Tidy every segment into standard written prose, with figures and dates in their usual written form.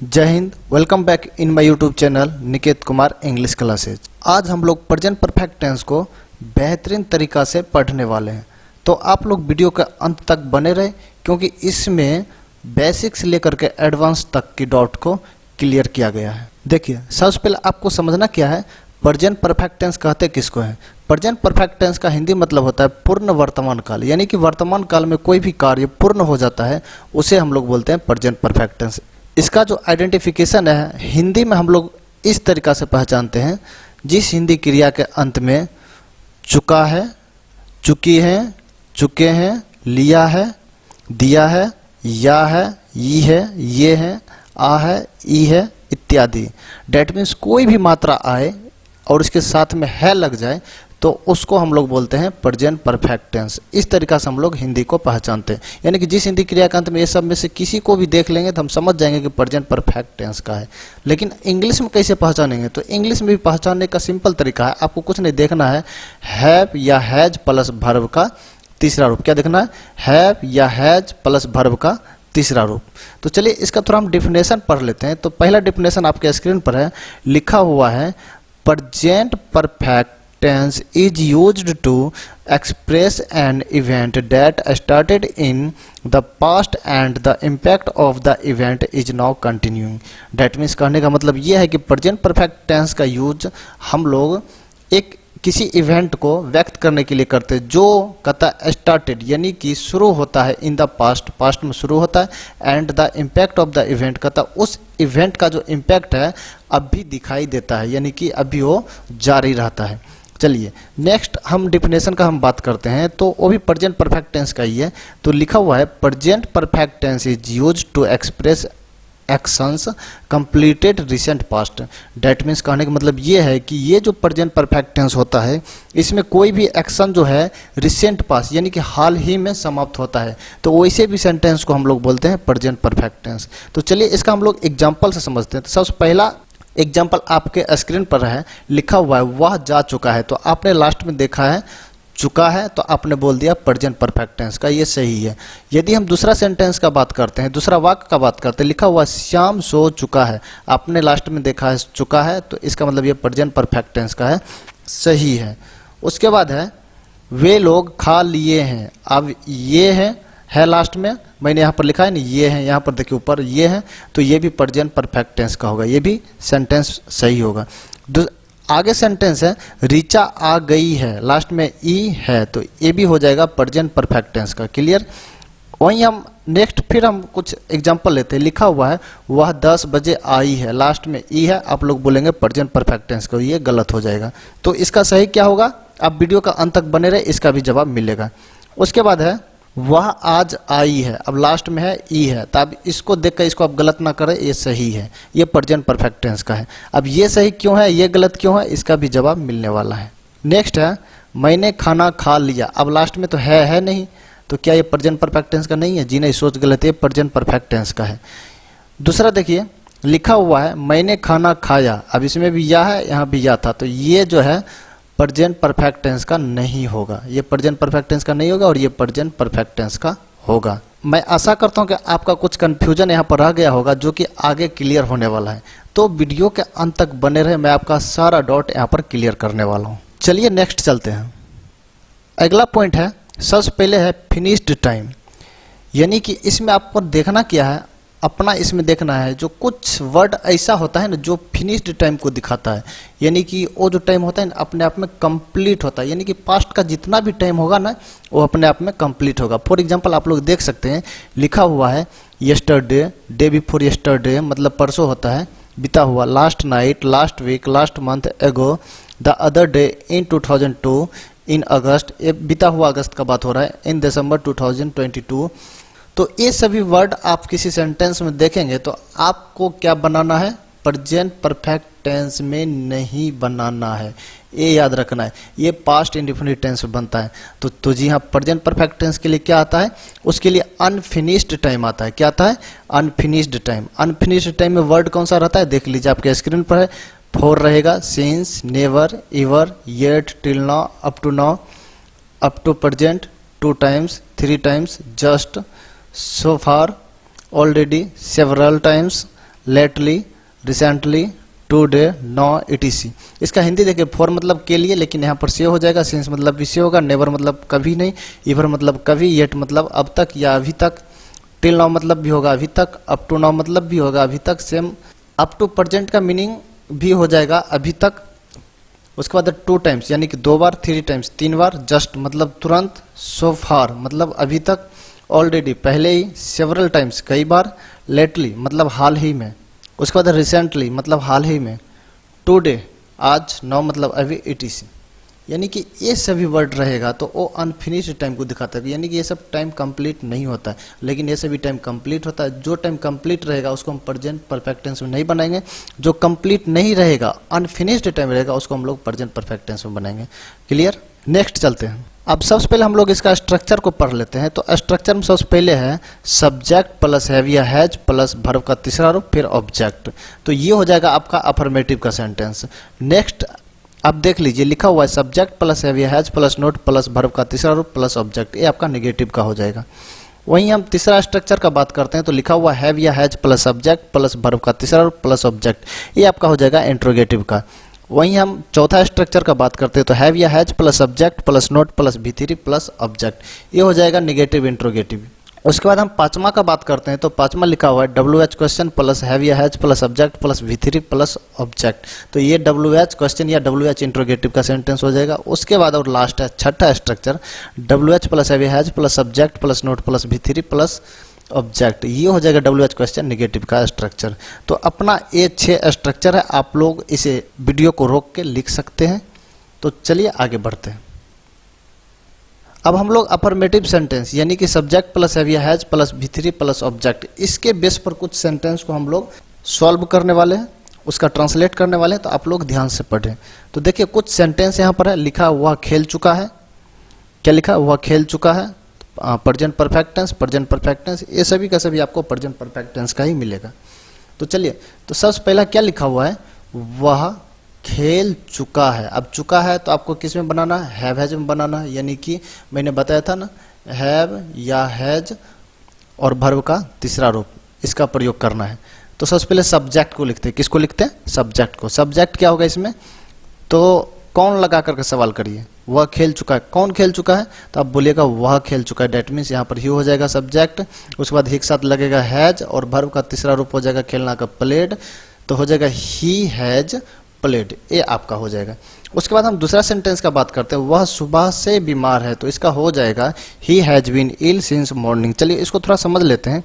जय Hind. Welcome back in my YouTube channel Niket Kumar English classes. आज हम लोग प्रेजेंट परफेक्ट टेंस को बेहतरीन तरीका से पढ़ने वाले हैं, तो आप लोग वीडियो के अंत तक बने रहे क्योंकि इसमें बेसिक से लेकर के एडवांस तक की डॉट को क्लियर किया गया है। देखिए, सबसे पहले आपको समझना क्या है, प्रेजेंट परफेक्ट टेंस कहते किसको हैं। प्रेजेंट परफेक्ट टेंस का हिंदी मतलब होता है पूर्ण वर्तमान काल, यानी कि वर्तमान काल में कोई भी कार्य पूर्ण हो जाता है उसे हम लोग बोलते हैं प्रेजेंट परफेक्ट टेंस। इसका जो आइडेंटिफिकेशन है हिंदी में हम लोग इस तरीका से पहचानते हैं, जिस हिंदी क्रिया के अंत में चुका है, चुकी है, चुके हैं, लिया है, दिया है, या है, ई है, ये है, आ है, ई है इत्यादि, डेट मीन्स कोई भी मात्रा आए और उसके साथ में है लग जाए तो उसको हम लोग बोलते हैं प्रेजेंट परफेक्ट टेंस। इस तरीका से हम लोग हिंदी को पहचानते हैं, यानी कि जिस हिंदी क्रिया के अंत में ये सब में से किसी को भी देख लेंगे तो हम समझ जाएंगे कि प्रेजेंट परफेक्ट टेंस का है। लेकिन इंग्लिश में कैसे पहचानेंगे, तो इंग्लिश में भी पहचानने का सिंपल तरीका है, आपको कुछ नहीं देखना है, हैव या हैज प्लस वर्ब का तीसरा रूप। क्या देखना है, हैव या हैज प्लस वर्ब का तीसरा रूप। तो चलिए इसका थोड़ा हम डिफिनेशन पढ़ लेते हैं। तो पहला डिफिनेशन आपके स्क्रीन पर है, लिखा हुआ है, present perfect tense is used to express an event that started in the past and the impact of the event is now continuing। That means कहने का मतलब ये है कि प्रेजेंट परफेक्ट टेंस का यूज हम लोग एक किसी इवेंट को व्यक्त करने के लिए करते हैं जो कहता स्टार्टेड यानी कि शुरू होता है इन द पास्ट, पास्ट में शुरू होता है, and the impact of the event कहता उस इवेंट का जो इम्पैक्ट है अब भी दिखाई देता है, यानी कि अभी वो जारी रहता है। चलिए नेक्स्ट हम डिफिनेशन का हम बात करते हैं, तो वो भी प्रेजेंट परफेक्ट टेंस का ही है। तो लिखा हुआ है, present perfect tense is used to express actions completed recent past. That means कहने का मतलब ये है कि ये जो प्रेजेंट परफेक्ट टेंस होता है इसमें कोई भी एक्शन जो है रिसेंट पास्ट यानी कि हाल ही में समाप्त होता है, तो वैसे भी सेंटेंस को हम लोग बोलते हैं प्रेजेंट परफेक्ट टेंस। तो चलिए इसका हम लोग एग्जाम्पल से समझते हैं। तो सबसे पहला एग्जाम्पल आपके स्क्रीन पर है, लिखा हुआ है वह जा चुका है। तो आपने लास्ट में देखा है चुका है, तो आपने बोल दिया प्रेजेंट परफेक्ट टेंस का, ये सही है। यदि हम दूसरा सेंटेंस का बात करते हैं, दूसरा वाक्य का बात करते हैं, लिखा हुआ श्याम सो चुका है, आपने लास्ट में देखा है चुका है, तो इसका मतलब ये प्रेजेंट परफेक्ट टेंस का है, सही है। उसके बाद है वे लोग खा लिए हैं, अब ये है लास्ट में, मैंने यहाँ पर लिखा है ना ये है, यहाँ पर देखिए ऊपर ये है, तो ये भी प्रेजेंट परफेक्ट टेंस का होगा, ये भी सेंटेंस सही होगा। आगे सेंटेंस है रीचा आ गई है, लास्ट में ई है, तो ये भी हो जाएगा प्रेजेंट परफेक्ट टेंस का। क्लियर। वहीं हम नेक्स्ट फिर हम कुछ एग्जांपल लेते हैं, लिखा हुआ है वह 10 बजे आई है, लास्ट में ई है, आप लोग बोलेंगे प्रेजेंट परफेक्ट टेंस का, ये गलत हो जाएगा। तो इसका सही क्या होगा, आप वीडियो का अंत तक बने रहे, इसका भी जवाब मिलेगा। उसके बाद है वह आज आई है, अब लास्ट में है ई है, तो अब इसको देखकर इसको आप गलत ना करें, ये सही है, ये प्रेजेंट परफेक्ट टेंस का है। अब ये सही क्यों है, ये गलत क्यों है, इसका भी जवाब मिलने वाला है। नेक्स्ट है मैंने खाना खा लिया, अब लास्ट में तो है नहीं, तो क्या ये प्रेजेंट परफेक्ट टेंस का नहीं है, जी नहीं, सोच गलत है, प्रेजेंट परफेक्ट टेंस का है। दूसरा देखिए लिखा हुआ है मैंने खाना खाया, अब इसमें भी या है, यहाँ भी या था, तो ये जो है प्रेजेंट परफेक्ट टेंस का नहीं होगा, ये प्रेजेंट परफेक्ट टेंस का नहीं होगा और ये प्रेजेंट परफेक्ट टेंस का होगा। मैं आशा करता हूं कि आपका कुछ कंफ्यूजन यहाँ पर रह गया होगा जो कि आगे क्लियर होने वाला है, तो वीडियो के अंत तक बने रहे, मैं आपका सारा डाउट यहाँ पर क्लियर करने वाला हूँ। चलिए नेक्स्ट चलते हैं। अगला पॉइंट है, सबसे पहले है फिनिश्ड टाइम, यानी कि इसमें आपको देखना क्या है, अपना इसमें देखना है, जो कुछ वर्ड ऐसा होता है ना जो फिनिश्ड टाइम को दिखाता है, यानी कि वो जो टाइम होता है ना अपने आप में कंप्लीट होता है, यानी कि पास्ट का जितना भी टाइम होगा ना वो अपने आप में कंप्लीट होगा। फॉर एग्जांपल आप लोग देख सकते हैं, लिखा हुआ है यस्टरडे, डे बिफोर यस्टरडे मतलब परसों होता है, बीता हुआ, last night, last week, last month ago, the other day, in 2002, in August, ये बीता हुआ अगस्त का बात हो रहा है, इन दिसंबर 2022। तो ये सभी वर्ड आप किसी सेंटेंस में देखेंगे तो आपको क्या बनाना है, प्रेजेंट परफेक्ट टेंस में नहीं बनाना है, ये याद रखना है, ये पास्ट इंडेफिनिट टेंस में बनता है। तो जी हाँ, प्रेजेंट परफेक्ट टेंस के लिए क्या आता है, उसके लिए अनफिनिश्ड टाइम आता है। क्या आता है, अनफिनिश्ड टाइम। अनफिनिश्ड टाइम में वर्ड कौन सा रहता है, देख लीजिए आपके स्क्रीन पर है, फॉर रहेगा, since, never, ever, yet, till now, up to now, up to present, 2 times, 3 times, just, so far, already, several times, lately, recently, today, now, etc. इसका हिंदी देखिए, फॉर मतलब के लिए, लेकिन यहाँ पर से हो जाएगा, सिंस मतलब विषय होगा, नेवर मतलब कभी नहीं, इवर मतलब कभी, येट मतलब अब तक या अभी तक, टिल नाउ मतलब भी होगा अभी तक, अप टू नाउ मतलब भी होगा अभी तक, सेम अप टू प्रेजेंट का मीनिंग भी हो जाएगा अभी तक। उसके बाद टू टाइम्स यानी कि दो बार, थ्री टाइम्स तीन बार, जस्ट मतलब तुरंत, सो फार मतलब अभी तक, ऑलरेडी पहले ही, सेवरल टाइम्स कई बार, लेटली मतलब हाल ही में, उसके बाद रिसेंटली मतलब हाल ही में, टुडे आज, नाउ मतलब अभी, इटीसी। यानी कि ये सभी वर्ड रहेगा तो वो अनफिनिश्ड टाइम को दिखाता है, यानी कि ये सब टाइम कंप्लीट नहीं होता है, लेकिन ये सभी टाइम कंप्लीट होता है। जो टाइम कंप्लीट रहेगा उसको हम प्रेजेंट परफेक्ट टेंस में नहीं बनाएंगे, जो कंप्लीट नहीं रहेगा, अनफिनिश्ड टाइम रहेगा, उसको हम लोग प्रेजेंट परफेक्ट टेंस में बनाएंगे। क्लियर? नेक्स्ट चलते हैं। अब सबसे पहले हम लोग इसका स्ट्रक्चर को पढ़ लेते हैं। तो स्ट्रक्चर में सबसे पहले है सब्जेक्ट प्लस हैव या हैज प्लस वर्ब का तीसरा रूप फिर ऑब्जेक्ट। तो ये हो जाएगा आपका अफर्मेटिव का सेंटेंस। नेक्स्ट अब देख लीजिए, लिखा हुआ है सब्जेक्ट प्लस हैव या has plus note plus verb का तीसरा रूप प्लस ऑब्जेक्ट, ये आपका नेगेटिव का हो जाएगा। वहीं हम तीसरा स्ट्रक्चर का बात करते हैं तो लिखा हुआ हैव या has plus subject plus verb का तीसरा रूप प्लस ऑब्जेक्ट, ये आपका हो जाएगा इंट्रोगेटिव का। वहीं हम चौथा स्ट्रक्चर का बात करते हैं तो हैव या has plus subject plus note plus V3 plus object, ये हो जाएगा नेगेटिव इंट्रोगेटिव। उसके बाद हम पांचवा का बात करते हैं तो पांचवा लिखा हुआ है WH क्वेश्चन प्लस हैव या has plus subject plus V3 plus object, तो ये WH क्वेश्चन या WH इंट्रोगेटिव का सेंटेंस हो जाएगा। उसके बाद और लास्ट है छठा स्ट्रक्चर WH प्लस हैव या has plus subject plus note plus V3 plus object, ये हो जाएगा WH क्वेश्चन नेगेटिव का स्ट्रक्चर। तो अपना ये 6 स्ट्रक्चर है, आप लोग इसे वीडियो को रोक के लिख सकते हैं। तो चलिए आगे बढ़ते हैं। अब हम लोग अफर्मेटिव सेंटेंस यानी कि सब्जेक्ट प्लस हैव या has plus V3 plus object, इसके बेस पर कुछ सेंटेंस को हम लोग सॉल्व करने वाले हैं, उसका ट्रांसलेट करने वाले हैं, तो आप लोग ध्यान से पढ़ें। तो देखिए कुछ सेंटेंस यहाँ पर है, लिखा हुआ खेल चुका है, क्या लिखा हुआ खेल चुका है, present perfect tense, present perfect tense, ये सभी का सभी आपको प्रेजेंट परफेक्ट टेंस का ही मिलेगा। तो चलिए, तो सबसे पहला क्या लिखा हुआ है, वह खेल चुका है। अब चुका है तो आपको किस में बनाना है, हैव हैज में बनाना है, यानी कि मैंने बताया था ना, हैव या हैज और वर्ब का तीसरा रूप, इसका प्रयोग करना है। तो सबसे पहले सब्जेक्ट को लिखते हैं, किसको लिखते हैं, सब्जेक्ट को। सब्जेक्ट क्या होगा इसमें, तो कौन लगा करके सवाल करिए, वह खेल चुका है, कौन खेल चुका है, तो आप बोलिएगा वह खेल चुका है, डेट मीन्स यहाँ पर ही हो जाएगा सब्जेक्ट। उसके बाद ही के साथ लगेगा हैज और वर्ब का तीसरा रूप हो जाएगा खेलना का प्लेड, तो हो जाएगा ही हैज प्लेड, ये आपका हो जाएगा। उसके बाद हम दूसरा सेंटेंस का बात करते हैं, वह सुबह से बीमार है, तो इसका हो जाएगा he has been ill since morning. चलिए इसको थोड़ा समझ लेते हैं।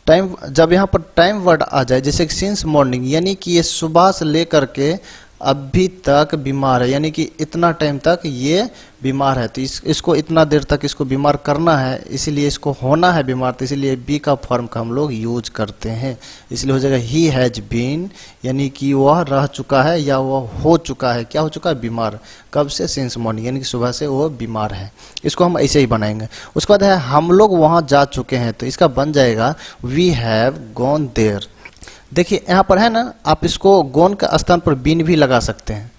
टाइम, जब यहाँ पर टाइम वर्ड आ जाए, जैसे सिंस मॉर्निंग, यानी कि ये सुबह से लेकर के अभी तक बीमार है, यानी कि इतना टाइम तक ये बीमार है, तो इसको इतना देर तक इसको बीमार करना है, इसीलिए इसको होना है बीमार, तो इसीलिए बी का फॉर्म का हम लोग यूज करते हैं। इसलिए हो जाएगा ही हैज बीन, यानी कि वह रह चुका है या वह हो चुका है, क्या हो चुका है, बीमार। कब से, सिंस मॉर्निंग, यानी कि सुबह से वो बीमार है, इसको हम ऐसे ही बनाएंगे। उसके बाद है हम लोग वहाँ जा चुके हैं, तो इसका बन जाएगा वी हैव गॉन देयर। देखिए यहाँ पर है ना, आप इसको गोन का स्थान पर बीन भी लगा सकते हैं।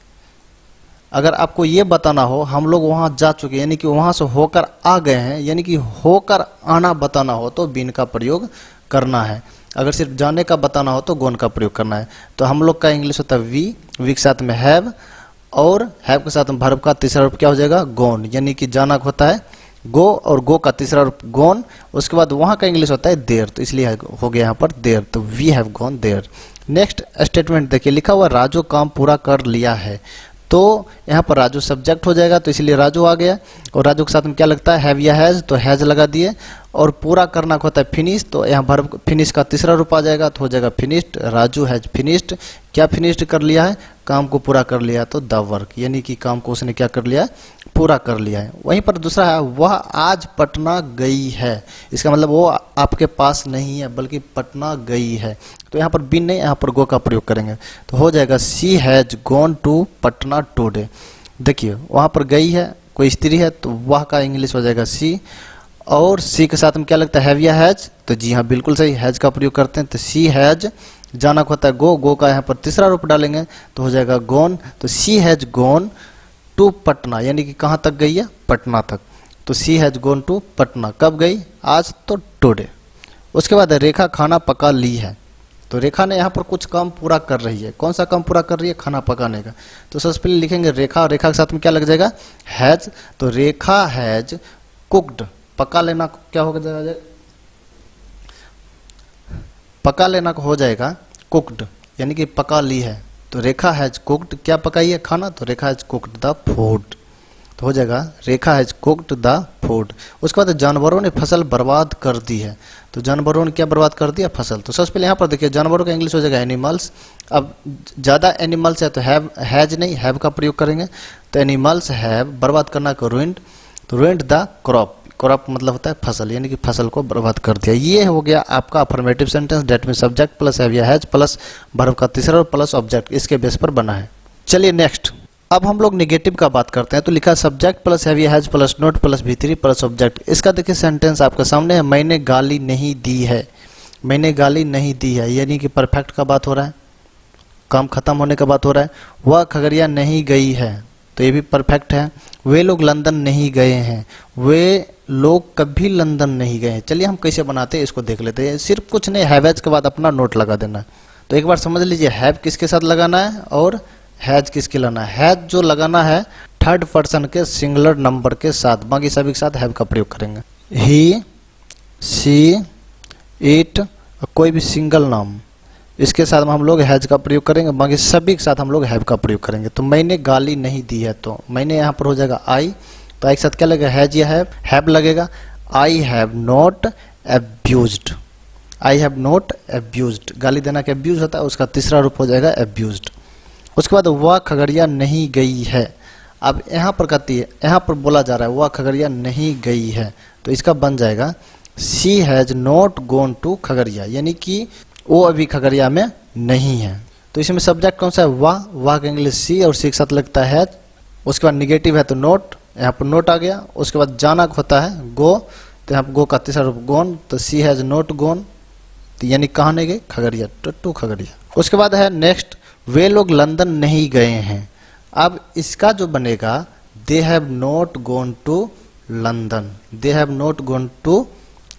अगर आपको ये बताना हो हम लोग वहाँ जा चुके हैं, यानी कि वहाँ से होकर आ गए हैं, यानी कि होकर आना बताना हो तो बीन का प्रयोग करना है। अगर सिर्फ जाने का बताना हो तो गोन का प्रयोग करना है। तो हम लोग का इंग्लिश होता है वी के साथ में हैव, और हैव के साथ में वर्ब का तीसरा रूप क्या हो जाएगा, गोन, यानी कि जाना होता है गो, और गो का तीसरा रूप गोन। उसके बाद वहाँ का इंग्लिश होता है देर, तो इसलिए हो गया यहाँ पर देर, तो we have gone there. Next statement देखिए, लिखा हुआ राजू काम पूरा कर लिया है, तो यहाँ पर राजू सब्जेक्ट हो जाएगा, तो इसलिए राजू आ गया। और राजू के साथ में क्या लगता है, हैव या हैज, तो हैज लगा दिए। और पूरा करना होता है फिनिश, तो यहाँ वर्ब फिनिश का तीसरा रूप आ जाएगा, तो हो जाएगा फिनिश्ड। राजू हैज फिनिश्ड, क्या फिनिश्ड कर लिया है, काम को पूरा कर लिया, तो द वर्क, यानी कि काम को उसने क्या कर लिया, पूरा कर लिया है। वहीं पर दूसरा है वह आज पटना गई है, इसका मतलब वो आपके पास नहीं है बल्कि पटना गई है, तो यहाँ पर बिन नहीं, यहाँ पर गो का प्रयोग करेंगे, तो हो जाएगा she has gone to Patna today. देखिए वहाँ पर गई है, कोई स्त्री है, तो वह का इंग्लिश हो जाएगा सी, और सी के साथ में क्या लगता है, हैव या हैज, तो जी हाँ बिल्कुल सही, हैज का प्रयोग करते हैं। तो सी हैज, जाना होता है गो, गो का यहाँ पर तीसरा रूप डालेंगे तो हो जाएगा गोन, तो सी हैज गोन टू पटना, यानी कि कहाँ तक गई है, पटना तक, तो सी हैज गोन टू पटना, कब गई, आज, तो टुडे। उसके बाद रेखा खाना पका ली है, तो रेखा ने यहाँ पर कुछ काम पूरा कर रही है। कौन सा काम पूरा कर रही है? खाना पकाने का। तो सबसे पहले लिखेंगे रेखा, और रेखा के साथ में क्या लग जाएगा? हैज। तो रेखा हैज कुक्ड, पका लेना क्या हो जाएगा? पका लेना हो जाएगा कुक्ड, यानी कि पका ली है। तो रेखा हैज कुक्ड, क्या पकाई है? खाना। तो रेखा हैज कुक्ड द फूड, तो हो जाएगा रेखा हैज कुक्ड द फूड। उसके बाद जानवरों ने फसल बर्बाद कर दी है। तो जानवरों ने क्या बर्बाद कर दिया? फसल। तो सबसे पहले यहाँ पर देखिए जानवरों का इंग्लिश हो जाएगा एनिमल्स। अब ज़्यादा एनिमल्स है तो हैज नहीं, हैव का प्रयोग करेंगे। तो एनिमल्स हैव, बर्बाद करना को रुइंड, तो रुइंड द क्रॉप। क्रॉप मतलब होता है फसल, यानी कि फसल को बर्बाद कर दिया। ये हो गया आपका अफर्मेटिव सेंटेंस, डेट में सब्जेक्ट प्लस हैव या हैज प्लस वर्ब का तीसरा और प्लस ऑब्जेक्ट, इसके बेस पर बना है। चलिए नेक्स्ट, अब हम लोग नेगेटिव का बात करते हैं। तो लिखा सब्जेक्ट प्लस हैव या has plus note plus V3 plus object. इसका देखिए सेंटेंस आपके सामने है, मैंने गाली नहीं दी है। मैंने गाली नहीं दी है, यानी कि परफेक्ट का बात हो रहा है, काम खत्म होने का बात हो रहा है। वह खगड़िया नहीं गई है, तो ये भी परफेक्ट है। वे लोग लंदन नहीं गए हैं, वे लोग कभी लंदन नहीं गए हैं। चलिए हम कैसे बनाते हैं इसको देख लेते हैं। सिर्फ कुछ नहीं, हैवेज के बाद अपना नोट लगा देना है। तो एक बार समझ लीजिए हैव किसके साथ लगाना है और हैज किसके लाना है। हैज जो लगाना है थर्ड पर्सन के सिंगुलर नंबर के साथ, बाकी सभी के साथ हैव का प्रयोग करेंगे। ही, सी, इट, कोई भी सिंगल नाम, इसके साथ में हम लोग हैज का प्रयोग करेंगे, बाकी सभी के साथ हम लोग हैव का प्रयोग करेंगे। तो मैंने गाली नहीं दी है, तो मैंने यहाँ पर हो जाएगा आई। तो आई के साथ क्या लगेगा? हैज या हैव लगेगा। I have not abused, I have not abused, गाली देना के एब्यूज होता है, उसका तीसरा रूप हो जाएगा एब्यूज्ड। उसके बाद वह खगड़िया नहीं गई है। अब यहाँ पर कहती है, यहाँ पर बोला जा रहा है वह खगड़िया नहीं गई है, तो इसका बन जाएगा she has not gone to Khagaria, यानी कि वो अभी खगड़िया में नहीं है। तो इसमें सब्जेक्ट कौन सा है? वाह। वाह का इंग्लिश सी और सी के साथ लगता है हैज। उसके बाद निगेटिव है तो नोट, यहाँ पर नोट आ गया। उसके बाद जाना होता है गो, तो यहाँ पर गो का तीसरा रूप गोन, तो सी हैज नॉट गोन, तो यानी कहाँ नहीं गई? खगड़िया, टू खगड़िया। उसके बाद है नेक्स्ट, वे लोग लंदन नहीं गए हैं। अब इसका जो बनेगा they have not gone to London, they have not gone to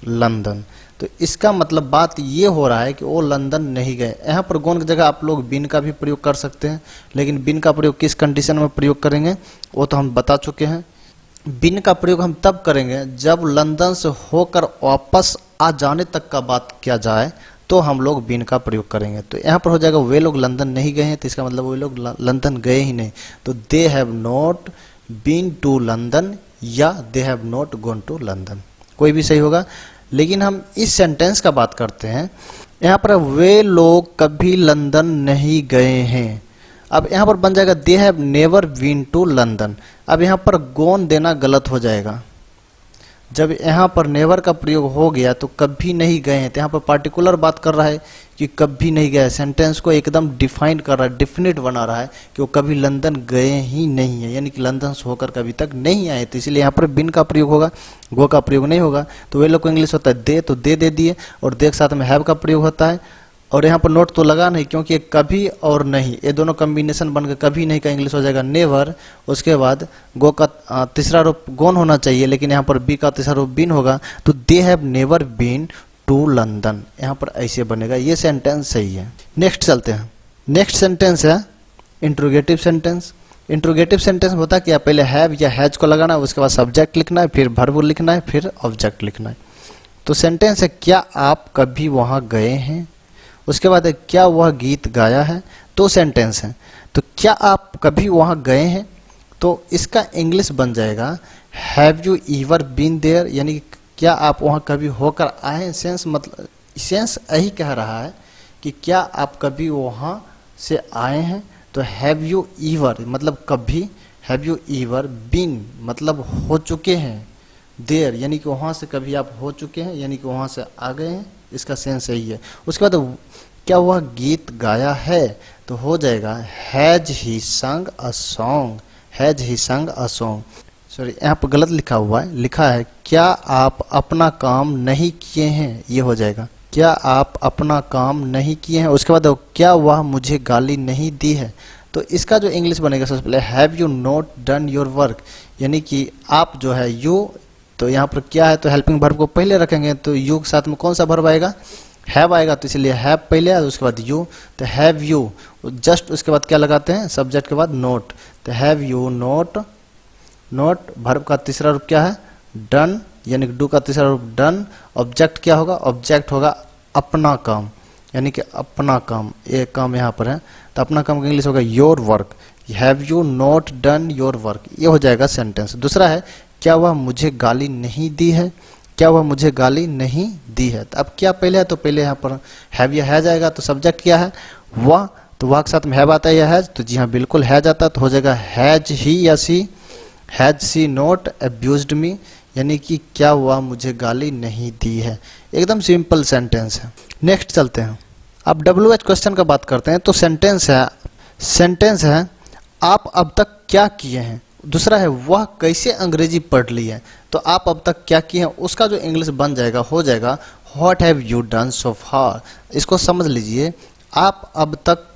London. तो इसका मतलब बात ये हो रहा है कि वो लंदन नहीं गए। यहाँ पर गोन की जगह आप लोग बिन का भी प्रयोग कर सकते हैं, लेकिन बिन का प्रयोग किस कंडीशन में प्रयोग करेंगे वो तो हम बता चुके हैं। बिन का प्रयोग हम तब करेंगे जब लंदन से होकर वापस आ जाने तक का बात किया जाए, तो हम लोग बिन का प्रयोग करेंगे। तो यहाँ पर हो जाएगा वे लोग लंदन नहीं गए हैं, तो इसका मतलब वे लोग लंदन गए ही नहीं। तो they have not been to London या they have not gone to London, कोई भी सही होगा। लेकिन हम इस सेंटेंस का बात करते हैं, यहाँ पर वे लोग कभी लंदन नहीं गए हैं। अब यहाँ पर बन जाएगा they have never been to London. अब यहाँ पर गोन देना गलत हो जाएगा। जब यहाँ पर नेवर का प्रयोग हो गया तो कभी नहीं गए हैं, तो यहाँ पर पार्टिकुलर बात कर रहा है कि कभी नहीं गए। सेंटेंस को एकदम डिफाइन कर रहा है, डिफिनिट बना रहा है कि वो कभी लंदन गए ही नहीं है, यानी कि लंदन से होकर कभी तक नहीं आए। तो इसलिए यहाँ पर बिन का प्रयोग होगा, गो का प्रयोग नहीं होगा। तो वे लोग को इंग्लिश होता है दे, तो दे दिए, और दे के साथ में हैव का प्रयोग होता है। और यहाँ पर नोट तो लगा नहीं, क्योंकि कभी और नहीं ये दोनों कॉम्बिनेशन बनकर कभी नहीं का इंग्लिश हो जाएगा नेवर। उसके बाद गो का तीसरा रूप गोन होना चाहिए, लेकिन यहाँ पर बी का तीसरा रूप बिन होगा, तो they have never been to London, यहाँ पर ऐसे बनेगा। ये सेंटेंस सही है। नेक्स्ट चलते हैं। नेक्स्ट सेंटेंस है इंट्रोगेटिव सेंटेंस। इंट्रोगेटिव सेंटेंस होता है कि आप पहले हैव या हैज को लगाना है, उसके बाद सब्जेक्ट लिखना है, फिर वर्ब लिखना है, फिर ऑब्जेक्ट लिखना है। तो सेंटेंस है क्या आप कभी वहाँ गए हैं। उसके बाद है क्या वह गीत गाया है। तो सेंटेंस है, तो क्या आप कभी वहाँ गए हैं, तो इसका इंग्लिश बन जाएगा have you ever been there, यानी क्या आप वहाँ कभी होकर आए हैं। सेंस मतलब सेंस यही कह रहा है कि क्या आप कभी वहाँ से आए हैं। तो हैव यू ईवर मतलब कभी, हैव यू ईवर बीन मतलब हो चुके हैं, देयर यानी कि वहाँ से कभी आप हो चुके हैं, यानी कि वहाँ से आ गए हैं, इसका सेंस यही है। उसके बाद क्या वह गीत गाया है, तो हो जाएगा हैज ही संग अ सॉन्ग, हैज ही संग अ सॉन्ग। सॉरी यहाँ पर गलत लिखा हुआ है, लिखा है क्या आप अपना काम नहीं किए हैं, ये हो जाएगा क्या आप अपना काम नहीं किए हैं। उसके बाद क्या वह मुझे गाली नहीं दी है, तो इसका जो इंग्लिश बनेगा सबसे पहले have you not done your work, यानी कि आप जो है यू, तो यहाँ पर क्या है तो हेल्पिंग वर्ब को पहले रखेंगे, तो यू के साथ में कौन सा वर्ब आएगा, हैव आएगा तो इसलिए हैव पहले है, उसके बाद यू, तो हैव यू जस्ट उसके बाद क्या लगाते हैं, सब्जेक्ट के बाद नोट, तो have you note, note verb का तीसरा रूप क्या है, डन, यानी कि डू का तीसरा रूप डन, ऑब्जेक्ट क्या होगा, ऑब्जेक्ट होगा अपना काम, यानी कि अपना काम, एक काम यहाँ पर है तो अपना काम का इंग्लिश होगा your work, have you not done your work, ये हो जाएगा सेंटेंस। दूसरा है क्या वह मुझे गाली नहीं दी है, क्या वह मुझे गाली नहीं दी है, तो अब क्या पहले है, तो पहले यहाँ पर हैव या हैज आएगा, तो सब्जेक्ट क्या है वह, तो वह के साथ में हैव आता है या हैज, तो जी हाँ बिल्कुल हैज आता है, तो हो जाएगा हैज ही या सी, हैज सी नॉट अब्यूज्ड मी, यानी कि क्या वह मुझे गाली नहीं दी है। एकदम सिंपल सेंटेंस है। नेक्स्ट चलते हैं, अब WH क्वेश्चन का बात करते हैं, तो सेंटेंस है आप अब तक क्या किए हैं, दूसरा है वह कैसे अंग्रेजी पढ़ ली है, तो आप अब तक क्या किए हैं उसका जो इंग्लिश बन जाएगा हो जाएगा what have you done so far. इसको समझ लीजिए, आप अब तक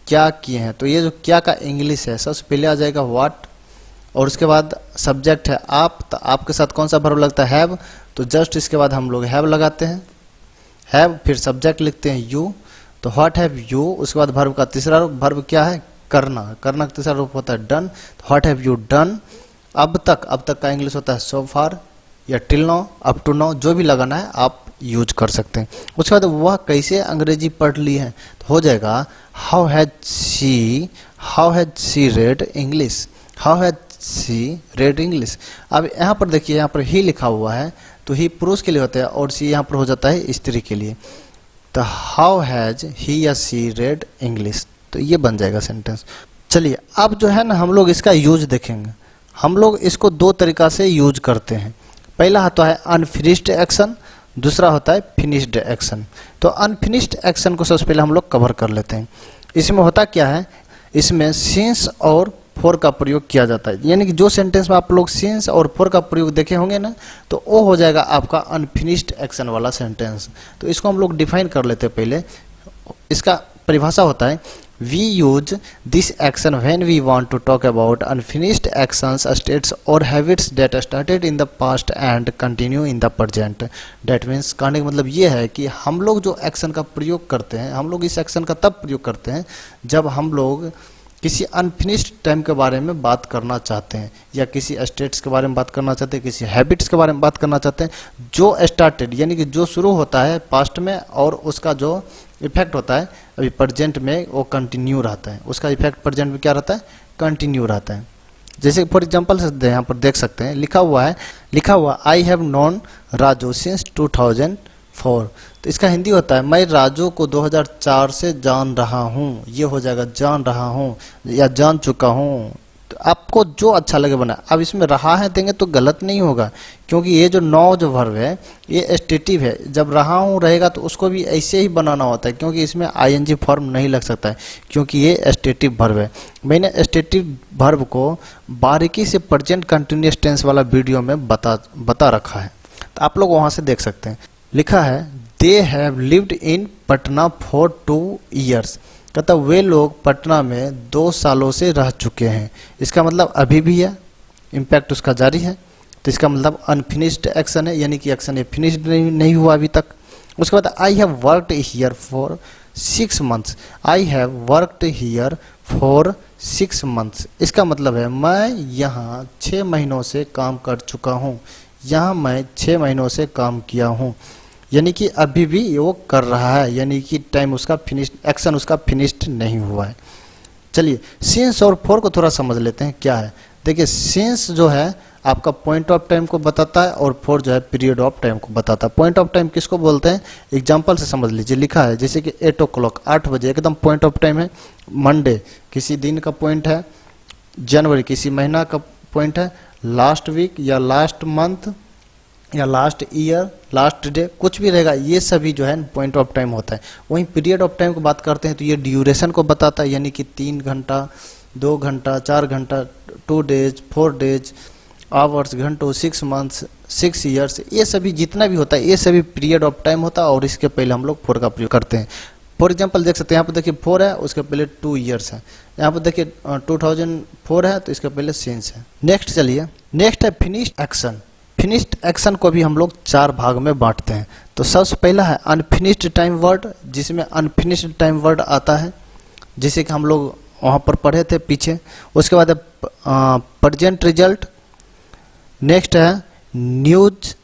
क्या किए हैं, तो ये जो क्या का इंग्लिश है सबसे पहले आ जाएगा व्हाट, और उसके बाद सब्जेक्ट है आप, तो आपके साथ कौन सा वर्ब लगता है हैव, तो जस्ट इसके बाद हम लोग हैव लगाते हैं, हैव फिर सब्जेक्ट लिखते हैं यू, तो व्हाट हैव यू, उसके बाद वर्ब का तीसरा रूप, वर्ब क्या है करना, करना का तीसरा रूप होता है डन, तो व्हाट हैव यू डन, अब तक का इंग्लिश होता है सो फार या till now, up to now, जो भी लगाना है आप यूज कर सकते हैं। उसके बाद वह कैसे अंग्रेजी पढ़ ली है, तो हो जाएगा how has she read English, how has she read English. अब यहाँ पर देखिए, यहाँ पर ही लिखा हुआ है, तो ही पुरुष के लिए होता है और सी यहाँ पर हो जाता है स्त्री के लिए, तो हाउ हैज ही या सी रेड इंग्लिश, तो ये बन जाएगा सेंटेंस। चलिए अब जो है ना हम लोग इसका यूज देखेंगे। हम लोग इसको दो तरीका से यूज करते हैं, पहला होता है अनफिनिश्ड एक्शन, दूसरा होता है फिनिश्ड एक्शन। तो अनफिनिश्ड एक्शन को सबसे पहले हम लोग कवर कर लेते हैं। इसमें होता क्या है, इसमें सिंस और फॉर का प्रयोग किया जाता है, यानी कि जो सेंटेंस में आप लोग सिंस और फॉर का प्रयोग देखे होंगे ना, तो वो हो जाएगा आपका अनफिनिश्ड एक्शन वाला सेंटेंस। तो इसको हम लोग डिफाइन कर लेते हैं पहले। इसका परिभाषा होता है we use this action when we want to talk about unfinished actions, states और habits that started in the past and continue in the present. That means कहने का मतलब ये है कि हम लोग जो एक्शन का प्रयोग करते हैं, हम लोग इस एक्शन का तब प्रयोग करते हैं जब हम लोग किसी अनफिनिश्ड टाइम के बारे में बात करना चाहते हैं, या किसी स्टेट्स के बारे में बात करना चाहते हैं, किसी हैबिट्स के बारे में बात करना चाहते हैं, जो स्टार्टेड यानी कि जो शुरू होता है पास्ट में और उसका जो इफेक्ट होता है अभी प्रेजेंट में वो कंटिन्यू रहता है, उसका इफेक्ट प्रेजेंट में क्या रहता है, कंटिन्यू रहता है। जैसे फॉर एग्जांपल से यहाँ पर देख सकते हैं, लिखा हुआ I have known Raju since 2004, तो इसका हिंदी होता है मैं राजू को 2004 से जान रहा हूँ, ये हो जाएगा जान रहा हूँ या जान चुका हूँ। तो आपको जो अच्छा लगे बना। अब इसमें रहा है देंगे तो गलत नहीं होगा, क्योंकि ये जो नौ जो वर्ब है ये एस्टेटिव है, जब रहा हूँ रहेगा तो उसको भी ऐसे ही बनाना होता है, क्योंकि इसमें आईएनजी फॉर्म नहीं लग सकता है, क्योंकि ये एस्टेटिव वर्ब है। मैंने एस्टेटिव वर्ब को बारीकी से प्रेजेंट कंटिन्यूअस टेंस वाला वीडियो में बता रखा है, तो आप लोग वहाँ से देख सकते हैं। लिखा है they have lived in Patna for 2 years, कहता वे लोग पटना में 2 सालों से रह चुके हैं। इसका मतलब अभी भी है, इम्पैक्ट उसका जारी है, तो इसका मतलब अनफिनिश्ड एक्शन है, यानी कि एक्शन ये फिनिश्ड नहीं हुआ अभी तक। उसके बाद I have worked here for 6 months, I have worked here for 6 months, इसका मतलब है मैं यहाँ 6 महीनों से काम कर चुका हूँ, यहाँ मैं 6 महीनों से काम किया हूँ, यानी कि अभी भी वो कर रहा है, यानी कि टाइम उसका फिनिश्ड, एक्शन उसका फिनिश्ड नहीं हुआ है। चलिए सिंस और फॉर को थोड़ा समझ लेते हैं क्या है। देखिए सिंस जो है आपका पॉइंट ऑफ टाइम को बताता है और फॉर जो है पीरियड ऑफ टाइम को बताता है। पॉइंट ऑफ टाइम किसको बोलते हैं, एग्जांपल से समझ लीजिए। लिखा है जैसे कि 8 o'clock 8 बजे एकदम पॉइंट ऑफ टाइम है। मंडे किसी दिन का पॉइंट है, जनवरी किसी महीना का पॉइंट है, लास्ट वीक या लास्ट मंथ या लास्ट ईयर, लास्ट डे, कुछ भी रहेगा, ये सभी जो है पॉइंट ऑफ टाइम होता है। वहीं पीरियड ऑफ टाइम को बात करते हैं तो ये ड्यूरेशन को बताता है, यानी कि 3 घंटा, 2 घंटा, 4 घंटा, 2 days, 4 days, आवर्स, घंटों, 6 months, 6 years, ये सभी जितना भी होता है ये सभी पीरियड ऑफ टाइम होता है, और इसके पहले हम लोग फॉर का प्रयोग करते हैं। फॉर एग्जाम्पल देख सकते हैं, यहाँ पर देखिए 4 है, उसके पहले 2 years है। यहाँ पर देखिए 2004 है तो इसके पहले सिंस है। नेक्स्ट चलिए, नेक्स्ट है फिनिश्ड एक्शन। फिनिश्ड एक्शन को भी हम लोग 4 भाग में बांटते हैं। तो सबसे पहला है अनफिनिश्ड टाइम वर्ड, जिसमें अनफिनिश्ड टाइम वर्ड आता है, जिसे कि हम लोग वहाँ पर पढ़े थे पीछे। उसके बाद है प्रेजेंट रिजल्ट, नेक्स्ट है न्यूज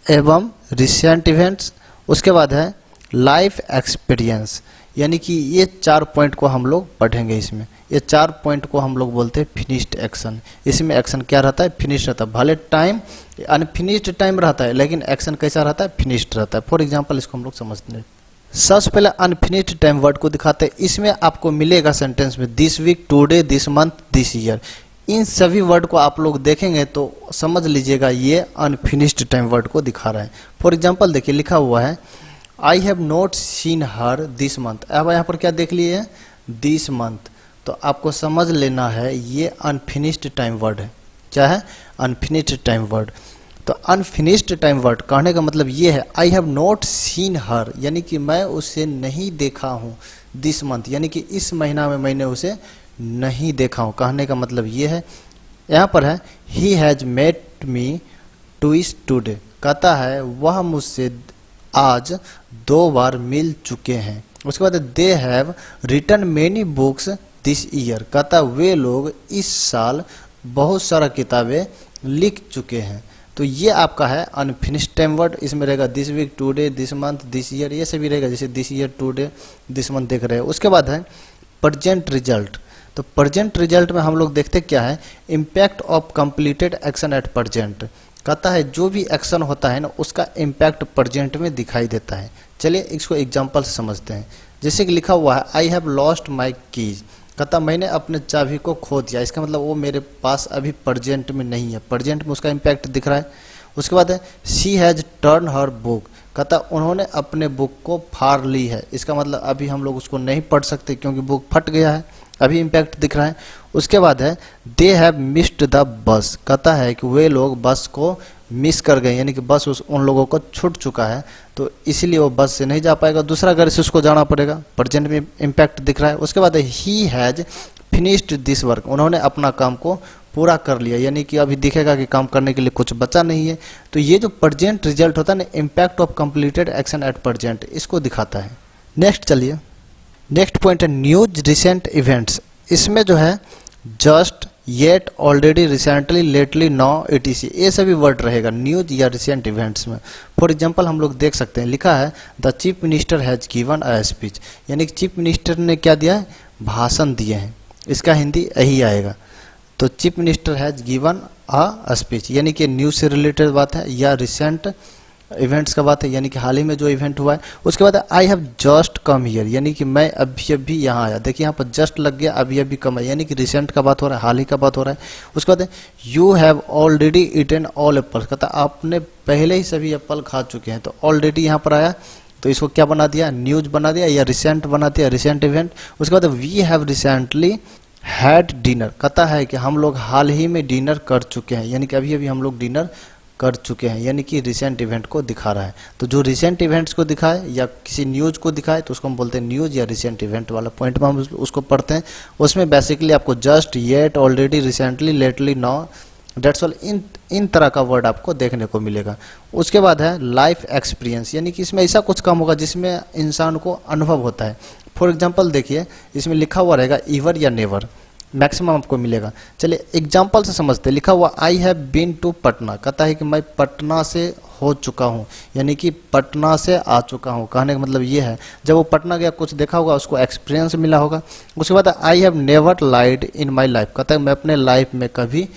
एवं रिसेंट इवेंट्स, उसके बाद है लाइफ एक्सपीरियंस। यानी कि ये 4 पॉइंट को हम लोग पढ़ेंगे। इसमें ये 4 पॉइंट को हम लोग बोलते हैं फिनिश्ड एक्शन। इसमें एक्शन क्या रहता है? फिनिश्ड रहता है। भले टाइम अनफिनिश्ड टाइम रहता है, लेकिन एक्शन कैसा रहता है? फिनिश्ड रहता है। फॉर एग्जांपल इसको हम लोग समझते हैं। सबसे पहले अनफिनिश्ड टाइम वर्ड को दिखाते हैं। इसमें आपको मिलेगा सेंटेंस में this week, today, this month, this year. इन सभी वर्ड को आप लोग देखेंगे तो समझ लीजिएगा ये अनफिनिश्ड टाइम वर्ड को दिखा रहा है। फॉर एग्जाम्पल देखिए, लिखा हुआ है आई have not seen her this month. अब यहाँ पर क्या देख लिए हैं? This month. तो आपको समझ लेना है ये अनफिनिश्ड टाइम वर्ड है। क्या है? Unfinished time word. तो अनफिनिश्ड टाइम वर्ड कहने का मतलब ये है आई हैव नॉट सीन हर, यानी कि मैं उसे नहीं देखा हूँ। दिस मंथ यानी कि इस महीना में मैंने उसे नहीं देखा हूँ। कहने का मतलब ये है। यहाँ पर है he has met me twice today, कहता है वह मुझसे आज 2 बार मिल चुके हैं। उसके बाद they have written many books this year, कहता वे लोग इस साल बहुत सारा किताबें लिख चुके हैं। तो ये आपका है अनफिनिश्ड टाइम वर्ड। इसमें रहेगा this week, today, this month, this year, ये सभी रहेगा। जैसे this year, today, this month देख रहे हैं। उसके बाद है प्रेजेंट रिजल्ट। तो प्रेजेंट रिजल्ट में हम लोग देखते क्या है? Impact of completed action at present, कहता है जो भी एक्शन होता है ना उसका इम्पैक्ट प्रेजेंट में दिखाई देता है। चलिए इसको एग्जांपल से समझते हैं। जैसे कि लिखा हुआ है I have lost my keys, कहता मैंने अपने चाबी को खो दिया। इसका मतलब वो मेरे पास अभी प्रेजेंट में नहीं है। प्रेजेंट में उसका इम्पैक्ट दिख रहा है। उसके बाद है she has turn her book, कहता उन्होंने अपने बुक को फाड़ ली है। इसका मतलब अभी हम लोग उसको नहीं पढ़ सकते क्योंकि बुक फट गया है, अभी इम्पैक्ट दिख रहा है। उसके बाद है they have missed the bus, कहता है कि वे लोग बस को मिस कर गए, यानी कि बस उन लोगों को छूट चुका है, तो इसीलिए वो बस से नहीं जा पाएगा, दूसरा गाड़ी से उसको जाना पड़ेगा। प्रेजेंट में इम्पैक्ट दिख रहा है। उसके बाद he has finished this work, उन्होंने अपना काम को पूरा कर लिया, यानी कि अभी दिखेगा कि काम करने के लिए कुछ बचा नहीं है। तो ये जो प्रेजेंट रिजल्ट होता है ना, impact of completed action at present, इसको दिखाता है। नेक्स्ट चलिए, नेक्स्ट पॉइंट है न्यूज रिसेंट इवेंट्स। इसमें जो है just, yet, already, recently, lately, now, etc, ये सभी वर्ड रहेगा न्यूज या रिसेंट इवेंट्स में। फॉर एग्जांपल हम लोग देख सकते हैं, लिखा है the chief minister has given a speech, यानी कि चीफ मिनिस्टर ने क्या दिया है? भाषण दिए हैं। इसका हिंदी यही आएगा। तो chief minister has given a speech, यानी कि न्यूज से रिलेटेड बात है, या रिसेंट इवेंट्स का बात है, यानी कि हाल ही में जो इवेंट हुआ है। उसके बाद I have just come here, यानी कि मैं अभी अभी यहाँ आया। देखिए यहाँ पर जस्ट लग गया, अभी अभी कम है, यानी कि रिसेंट का बात हो रहा है, हाल ही का बात हो रहा है। उसके बाद you have already eaten all apple, कहता आपने पहले ही सभी एप्पल खा चुके हैं। तो ऑलरेडी यहाँ पर आया, तो इसको क्या बना दिया? न्यूज बना दिया, या रिसेंट बना दिया, रिसेंट इवेंट। उसके बाद we have recently had dinner, कहता है कि हम लोग हाल ही में डिनर कर चुके हैं, यानी कि अभी अभी हम लोग डिनर कर चुके हैं, यानी कि रिसेंट इवेंट को दिखा रहा है। तो जो रिसेंट इवेंट्स को दिखाए या किसी न्यूज को दिखाए तो उसको हम बोलते हैं न्यूज या रिसेंट इवेंट वाला पॉइंट में हम उसको पढ़ते हैं। उसमें बेसिकली आपको just, yet, already, recently, lately, now, that's all, इन तरह का वर्ड आपको देखने को मिलेगा। उसके बाद है लाइफ एक्सपीरियंस, यानी कि इसमें ऐसा कुछ काम होगा जिसमें इंसान को अनुभव होता है। फॉर एग्जाम्पल देखिए, इसमें लिखा हुआ रहेगा ईवर या नेवर, मैक्सिमम आपको मिलेगा। चलिए एग्जाम्पल से समझते हैं। लिखा हुआ I have been to Patna, कहता है कि मैं पटना से हो चुका हूँ, यानी कि पटना से आ चुका हूँ। कहने का मतलब ये है जब वो पटना गया कुछ देखा होगा, उसको एक्सपीरियंस मिला होगा। उसके बाद I have never lied in my life, कहता है मैं अपने लाइफ में कभी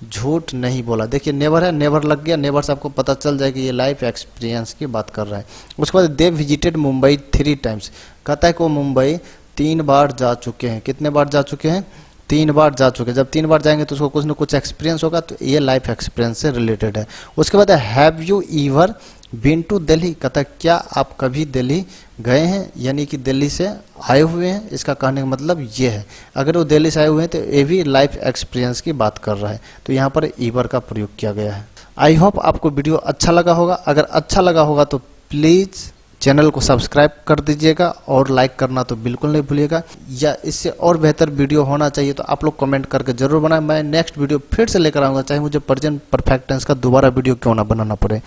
झूठ नहीं बोला। देखिए नेवर है, नेवर लग गया, नेवर से आपको पता चल जाए कि ये लाइफ एक्सपीरियंस की बात कर रहा है। उसके बाद दे विजिटेड मुंबई 3 टाइम्स, कहता है कि वो मुंबई 3 बार जा चुके हैं। कितने बार जा चुके हैं? 3 बार जा चुके हैं। जब 3 बार जाएंगे तो उसको कुछ ना कुछ एक्सपीरियंस होगा, तो ये लाइफ एक्सपीरियंस से रिलेटेड है। उसके बाद have you ever been to Delhi, कहता है क्या आप कभी दिल्ली गए हैं, यानी कि दिल्ली से आए हुए हैं। इसका कहने का मतलब ये है, अगर वो दिल्ली से आए हुए हैं तो ये भी लाइफ एक्सपीरियंस की बात कर रहा है। तो यहाँ पर ईवर का प्रयोग किया गया है। आई होप आपको वीडियो अच्छा लगा होगा। अगर अच्छा लगा होगा तो प्लीज़ चैनल को सब्सक्राइब कर दीजिएगा और लाइक करना तो बिल्कुल नहीं भूलिएगा। या इससे और बेहतर वीडियो होना चाहिए तो आप लोग कमेंट करके जरूर बनाएं। मैं नेक्स्ट वीडियो फिर से लेकर आऊँगा, चाहे मुझे प्रेजेंट परफेक्ट टेंस का दोबारा वीडियो क्यों ना बनाना पड़े।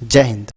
जय हिंद।